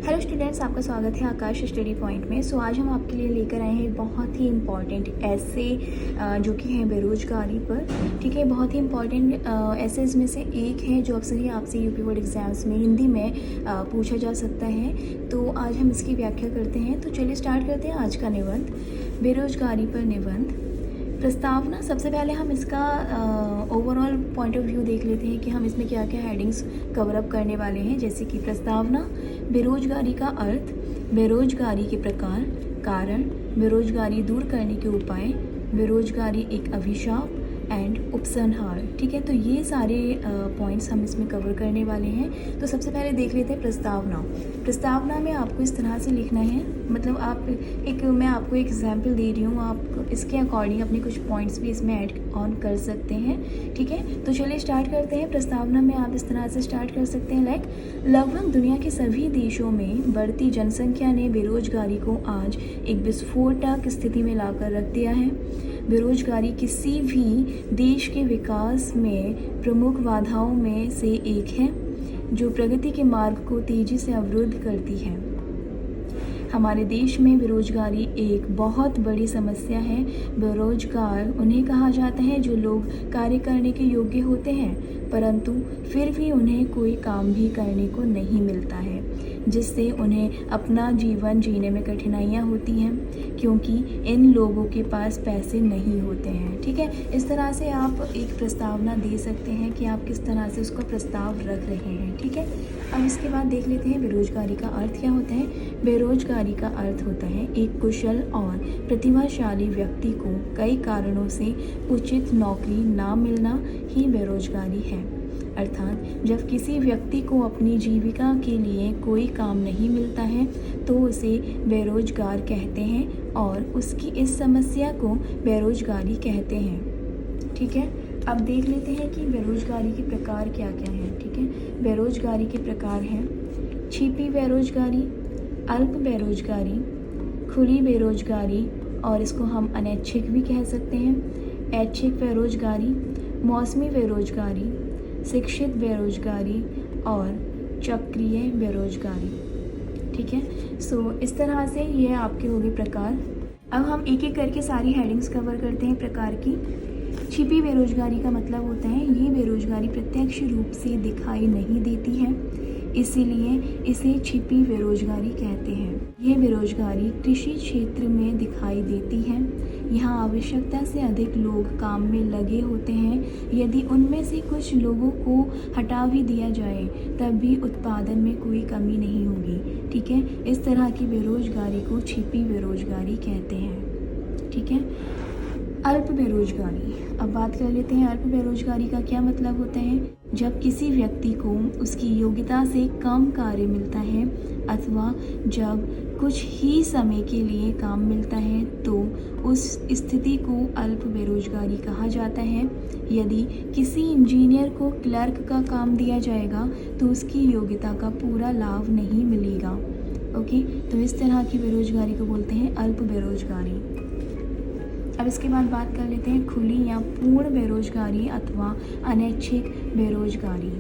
Hello students, आपका स्वागत है आकाश स्टडी पॉइंट में। सो आज हम आपके लिए लेकर आए हैं बहुत ही इम्पॉर्टेंट ऐसे जो कि है बेरोजगारी पर। ठीक है, बहुत ही इम्पॉर्टेंट ऐसेज में से एक है जो अक्सर ही आपसे यूपी बोर्ड एग्जाम्स में हिंदी में पूछा जा सकता है। तो आज हम इसकी व्याख्या करते हैं। तो चलिए स्टार्ट करते हैं आज का निबंध, बेरोजगारी पर निबंध। प्रस्तावना, सबसे पहले हम इसका ओवरऑल पॉइंट ऑफ व्यू देख लेते हैं कि हम इसमें क्या क्या हेडिंग्स कवर अप करने वाले हैं। जैसे कि प्रस्तावना, बेरोजगारी का अर्थ, बेरोजगारी के प्रकार, कारण, बेरोजगारी दूर करने के उपाय, बेरोजगारी एक अभिशाप एंड उपसंहार। ठीक है, तो ये सारे पॉइंट्स हम इसमें कवर करने वाले हैं। तो सबसे पहले देख लेते हैं प्रस्तावना। प्रस्तावना में आपको इस तरह से लिखना है, मतलब मैं आपको एक एग्जाम्पल दे रही हूँ, आप इसके अकॉर्डिंग अपने कुछ पॉइंट्स भी इसमें ऐड ऑन कर सकते हैं। ठीक है, तो चलिए स्टार्ट करते हैं। प्रस्तावना में आप इस तरह से स्टार्ट कर सकते हैं, लगभग दुनिया के सभी देशों में बढ़ती जनसंख्या ने बेरोजगारी को आज एक विस्फोटक स्थिति में लाकर रख दिया है। बेरोजगारी किसी भी देश के विकास में प्रमुख बाधाओं में से एक है जो प्रगति के मार्ग को तेजी से अवरुद्ध करती है। हमारे देश में बेरोजगारी एक बहुत बड़ी समस्या है। बेरोजगार उन्हें कहा जाता है जो लोग कार्य करने के योग्य होते हैं परंतु फिर भी उन्हें कोई काम भी करने को नहीं मिलता है, जिससे उन्हें अपना जीवन जीने में कठिनाइयाँ होती हैं क्योंकि इन लोगों के पास पैसे नहीं होते हैं। ठीक है, इस तरह से आप एक प्रस्तावना दे सकते हैं कि आप किस तरह से उसका प्रस्ताव रख रहे हैं। ठीक है, अब इसके बाद देख लेते हैं बेरोजगारी का अर्थ क्या होता है। बेरोजगारी का अर्थ होता है एक कुशल और प्रतिभाशाली व्यक्ति को कई कारणों से उचित नौकरी ना मिलना ही बेरोजगारी है। अर्थात जब किसी व्यक्ति को अपनी जीविका के लिए कोई काम नहीं मिलता है तो उसे बेरोजगार कहते हैं और उसकी इस समस्या को बेरोजगारी कहते हैं। ठीक है, अब देख लेते हैं कि बेरोजगारी के प्रकार क्या क्या हैं। ठीक है, बेरोजगारी के प्रकार हैं छिपी बेरोजगारी, अल्प बेरोजगारी, खुली बेरोजगारी और इसको हम अनैच्छिक भी कह सकते हैं, ऐच्छिक बेरोजगारी, मौसमी बेरोजगारी, शिक्षित बेरोजगारी और चक्रीय बेरोजगारी। ठीक है, सो इस तरह से ये आपके हो गए प्रकार। अब हम एक एक करके सारी हेडिंग्स कवर करते हैं प्रकार की। छिपी बेरोजगारी का मतलब होता है ये बेरोजगारी प्रत्यक्ष रूप से दिखाई नहीं देती है, इसीलिए इसे छिपी बेरोजगारी कहते हैं। ये बेरोजगारी कृषि क्षेत्र में दिखाई देती है। यहाँ आवश्यकता से अधिक लोग काम में लगे होते हैं। यदि उनमें से कुछ लोगों को हटा भी दिया जाए तब भी उत्पादन में कोई कमी नहीं होगी। ठीक है, इस तरह की बेरोजगारी को छिपी बेरोजगारी कहते हैं। ठीक है, अल्प बेरोजगारी। अब बात कर लेते हैं अल्प बेरोजगारी का क्या मतलब होता है। जब किसी व्यक्ति को उसकी योग्यता से कम कार्य मिलता है अथवा जब कुछ ही समय के लिए काम मिलता है तो उस स्थिति को अल्प बेरोजगारी कहा जाता है। यदि किसी इंजीनियर को क्लर्क का काम दिया जाएगा तो उसकी योग्यता का पूरा लाभ नहीं मिलेगा। ओके, तो इस तरह की बेरोजगारी को बोलते हैं अल्प बेरोजगारी। अब इसके बाद बात कर लेते हैं खुली या पूर्ण बेरोजगारी अथवा अनैच्छिक बेरोजगारी।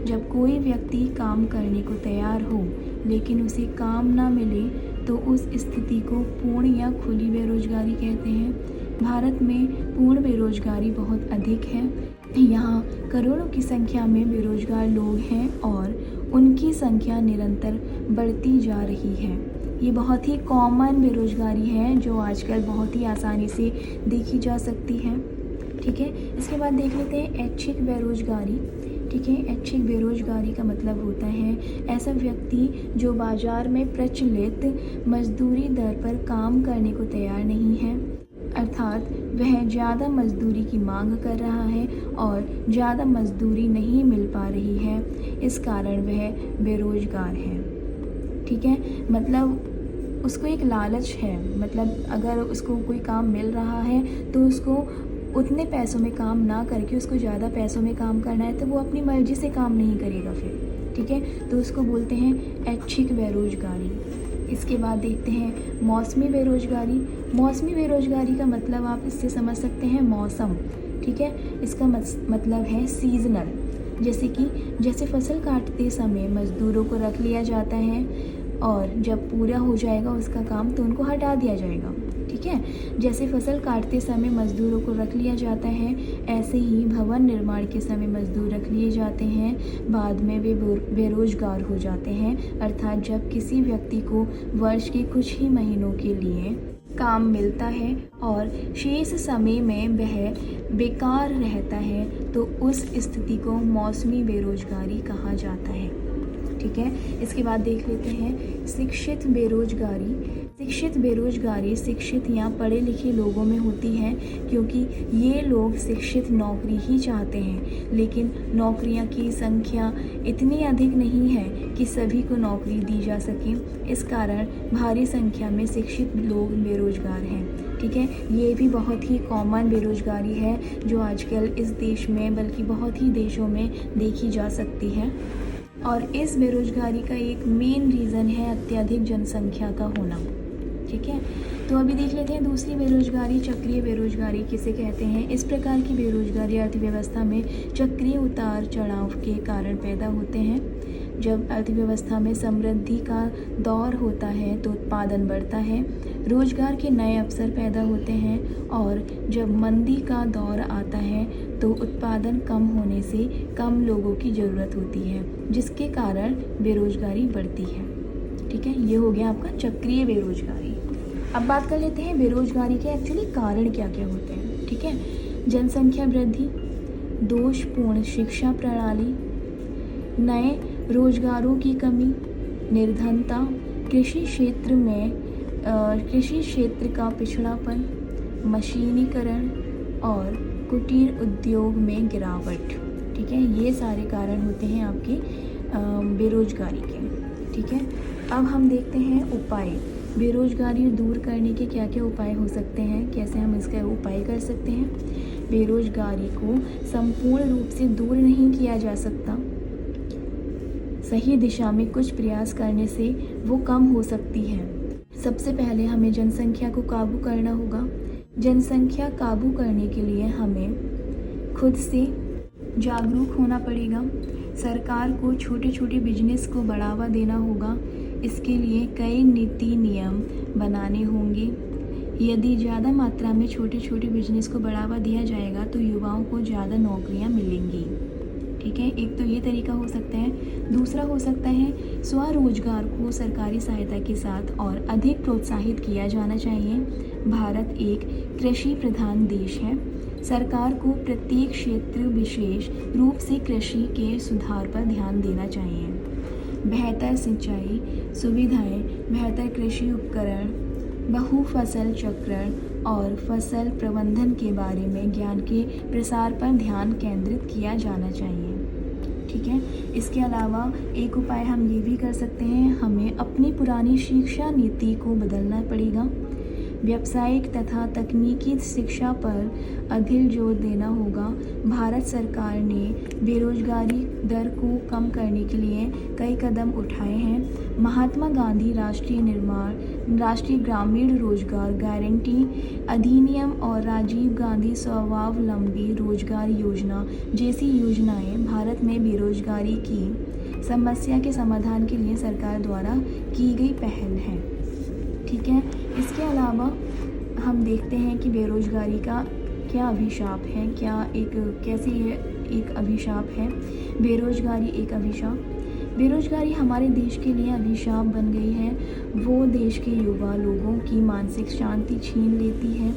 जब कोई व्यक्ति काम करने को तैयार हो लेकिन उसे काम ना मिले तो उस स्थिति को पूर्ण या खुली बेरोजगारी कहते हैं। भारत में पूर्ण बेरोजगारी बहुत अधिक है। यहाँ करोड़ों की संख्या में बेरोजगार लोग हैं और उनकी संख्या निरंतर बढ़ती जा रही है। ये बहुत ही कॉमन बेरोजगारी है जो आजकल बहुत ही आसानी से देखी जा सकती है। ठीक है, इसके बाद देख लेते हैं ऐच्छिक बेरोजगारी। ठीक है, ऐच्छिक बेरोजगारी का मतलब होता है ऐसा व्यक्ति जो बाजार में प्रचलित मजदूरी दर पर काम करने को तैयार नहीं है, अर्थात वह ज़्यादा मजदूरी की मांग कर रहा है और ज़्यादा मजदूरी नहीं मिल पा रही है, इस कारण वह बेरोजगार है। ठीक है, मतलब उसको एक लालच है, मतलब अगर उसको कोई काम मिल रहा है तो उसको उतने पैसों में काम ना करके उसको ज़्यादा पैसों में काम करना है तो वो अपनी मर्जी से काम नहीं करेगा फिर। ठीक है, तो उसको बोलते हैं ऐच्छिक बेरोजगारी। इसके बाद देखते हैं मौसमी बेरोजगारी। मौसमी बेरोजगारी का मतलब आप इससे समझ सकते हैं मौसम। ठीक है, इसका मतलब है सीजनल। जैसे फसल काटते समय मज़दूरों को रख लिया जाता है और जब पूरा हो जाएगा उसका काम तो उनको हटा दिया जाएगा। ठीक है, जैसे फसल काटते समय मजदूरों को रख लिया जाता है, ऐसे ही भवन निर्माण के समय मजदूर रख लिए जाते हैं, बाद में वे बेरोजगार हो जाते हैं। अर्थात जब किसी व्यक्ति को वर्ष के कुछ ही महीनों के लिए काम मिलता है और शेष समय में वह बेकार रहता है तो उस स्थिति को मौसमी बेरोजगारी कहा जाता है। ठीक है, इसके बाद देख लेते हैं शिक्षित बेरोजगारी। शिक्षित बेरोजगारी शिक्षित या पढ़े लिखे लोगों में होती है, क्योंकि ये लोग शिक्षित नौकरी ही चाहते हैं, लेकिन नौकरियां की संख्या इतनी अधिक नहीं है कि सभी को नौकरी दी जा सके। इस कारण भारी संख्या में शिक्षित लोग बेरोजगार हैं। ठीक है, ये भी बहुत ही कॉमन बेरोजगारी है जो आजकल इस देश में बल्कि बहुत ही देशों में देखी जा सकती है। और इस बेरोजगारी का एक मेन रीज़न है अत्यधिक जनसंख्या का होना। ठीक है, तो अभी देख लेते हैं दूसरी बेरोजगारी, चक्रीय बेरोजगारी किसे कहते हैं। इस प्रकार की बेरोजगारी अर्थव्यवस्था में चक्रीय उतार चढ़ाव के कारण पैदा होते हैं। जब अर्थव्यवस्था में समृद्धि का दौर होता है तो उत्पादन बढ़ता है, रोजगार के नए अवसर पैदा होते हैं, और जब मंदी का दौर आता है तो उत्पादन कम होने से कम लोगों की ज़रूरत होती है, जिसके कारण बेरोजगारी बढ़ती है। ठीक है, ये हो गया आपका चक्रीय बेरोजगारी। अब बात कर लेते हैं बेरोजगारी के एक्चुअली कारण क्या क्या होते हैं। ठीक है, जनसंख्या वृद्धि, दोषपूर्ण शिक्षा प्रणाली, नए रोजगारों की कमी, निर्धनता, कृषि क्षेत्र का पिछड़ापन, मशीनीकरण और कुटीर उद्योग में गिरावट। ठीक है, ये सारे कारण होते हैं आपके बेरोजगारी के। ठीक है, अब हम देखते हैं उपाय। बेरोजगारी दूर करने के क्या क्या उपाय हो सकते हैं, कैसे हम इसका उपाय कर सकते हैं। बेरोजगारी को संपूर्ण रूप से दूर नहीं किया जा सकता, सही दिशा में कुछ प्रयास करने से वो कम हो सकती है। सबसे पहले हमें जनसंख्या को काबू करना होगा। जनसंख्या काबू करने के लिए हमें खुद से जागरूक होना पड़ेगा। सरकार को छोटे छोटे बिजनेस को बढ़ावा देना होगा। इसके लिए कई नीति नियम बनाने होंगे। यदि ज़्यादा मात्रा में छोटे छोटे बिजनेस को बढ़ावा दिया जाएगा तो युवाओं को ज़्यादा नौकरियां मिलेंगी। ठीक है, एक तो ये तरीका हो सकता है। दूसरा हो सकता है स्वरोजगार को सरकारी सहायता के साथ और अधिक प्रोत्साहित किया जाना चाहिए। भारत एक कृषि प्रधान देश है। सरकार को प्रत्येक क्षेत्र विशेष रूप से कृषि के सुधार पर ध्यान देना चाहिए। बेहतर सिंचाई सुविधाएं, बेहतर कृषि उपकरण, बहुफसल चक्रण और फसल प्रबंधन के बारे में ज्ञान के प्रसार पर ध्यान केंद्रित किया जाना चाहिए। ठीक है, इसके अलावा एक उपाय हम ये भी कर सकते हैं, हमें अपनी पुरानी शिक्षा नीति को बदलना पड़ेगा। व्यावसायिक तथा तकनीकी शिक्षा पर अधिक जोर देना होगा। भारत सरकार ने बेरोजगारी दर को कम करने के लिए कई कदम उठाए हैं। महात्मा गांधी राष्ट्रीय ग्रामीण रोजगार गारंटी अधिनियम और राजीव गांधी स्वावलंबी रोजगार योजना जैसी योजनाएं भारत में बेरोजगारी की समस्या के समाधान के लिए सरकार द्वारा की गई पहल है। ठीक है, इसके अलावा हम देखते हैं कि बेरोजगारी का क्या अभिशाप है, कैसे ये एक अभिशाप है। बेरोजगारी एक अभिशाप। बेरोजगारी हमारे देश के लिए अभिशाप बन गई है। वो देश के युवा लोगों की मानसिक शांति छीन लेती है,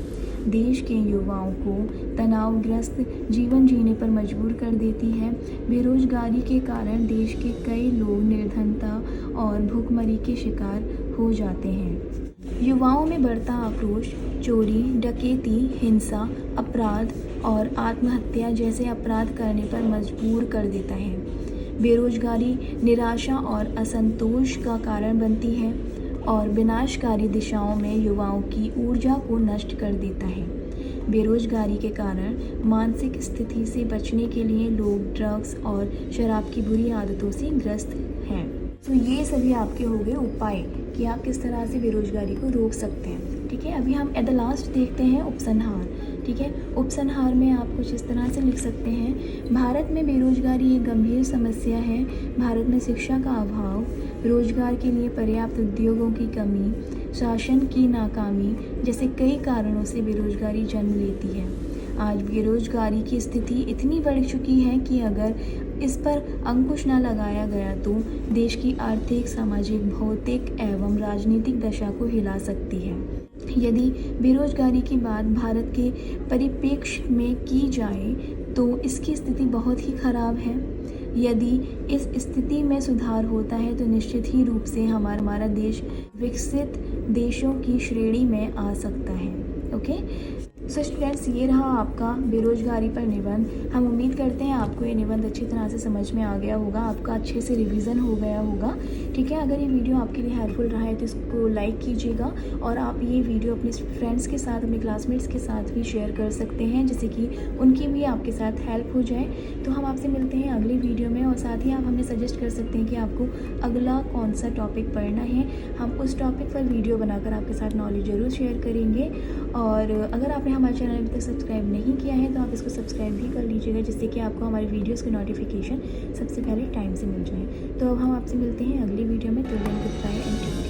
देश के युवाओं को तनावग्रस्त जीवन जीने पर मजबूर कर देती है। बेरोजगारी के कारण देश के कई लोग निर्धनता और भूखमरी के शिकार हो जाते हैं। युवाओं में बढ़ता आक्रोश चोरी, डकैती, हिंसा, अपराध और आत्महत्या जैसे अपराध करने पर मजबूर कर देता है। बेरोजगारी निराशा और असंतोष का कारण बनती है और विनाशकारी दिशाओं में युवाओं की ऊर्जा को नष्ट कर देता है। बेरोजगारी के कारण मानसिक स्थिति से बचने के लिए लोग ड्रग्स और शराब की बुरी आदतों से ग्रस्त हैं। तो ये सभी आपके हो गए उपाय कि आप किस तरह से बेरोजगारी को रोक सकते हैं। ठीक है, अभी हम एट द लास्ट देखते हैं उपसंहार। ठीक है, उपसंहार में आप कुछ इस तरह से लिख सकते हैं। भारत में बेरोजगारी एक गंभीर समस्या है। भारत में शिक्षा का अभाव, रोजगार के लिए पर्याप्त उद्योगों की कमी, शासन की नाकामी जैसे कई कारणों से बेरोजगारी जन्म लेती है। आज बेरोजगारी की स्थिति इतनी बढ़ चुकी है कि अगर इस पर अंकुश न लगाया गया तो देश की आर्थिक, सामाजिक, भौतिक एवं राजनीतिक दशा को हिला सकती है। यदि बेरोजगारी की बात भारत के परिप्रेक्ष्य में की जाए तो इसकी स्थिति बहुत ही खराब है। यदि इस स्थिति में सुधार होता है तो निश्चित ही रूप से हमारा देश विकसित देशों की श्रेणी में आ सकता है। ओके, सो स्टूडेंट्स, ये रहा आपका बेरोजगारी पर निबंध। हम उम्मीद करते हैं आपको ये निबंध अच्छी तरह से समझ में आ गया होगा, आपका अच्छे से रिवीजन हो गया होगा। ठीक है, अगर ये वीडियो आपके लिए हेल्पफुल रहा है तो इसको लाइक कीजिएगा और आप ये वीडियो अपने फ्रेंड्स के साथ, अपने क्लासमेट्स के साथ भी शेयर कर सकते हैं, जिससे कि उनकी भी आपके साथ हेल्प हो जाए। तो हम आपसे मिलते हैं अगली वीडियो में, और साथ ही आप हमें सजेस्ट कर सकते हैं कि आपको अगला कौन सा टॉपिक पढ़ना है। हम उस टॉपिक पर वीडियो बनाकर आपके साथ नॉलेज ज़रूर शेयर करेंगे। और अगर आपने हमारे चैनल अभी तक सब्सक्राइब नहीं किया है तो आप इसको सब्सक्राइब भी कर लीजिएगा, जिससे कि आपको हमारी वीडियोस की नोटिफिकेशन सबसे पहले टाइम से मिल जाए। तो अब हम आपसे मिलते हैं अगली वीडियो में। तो good bye and take care.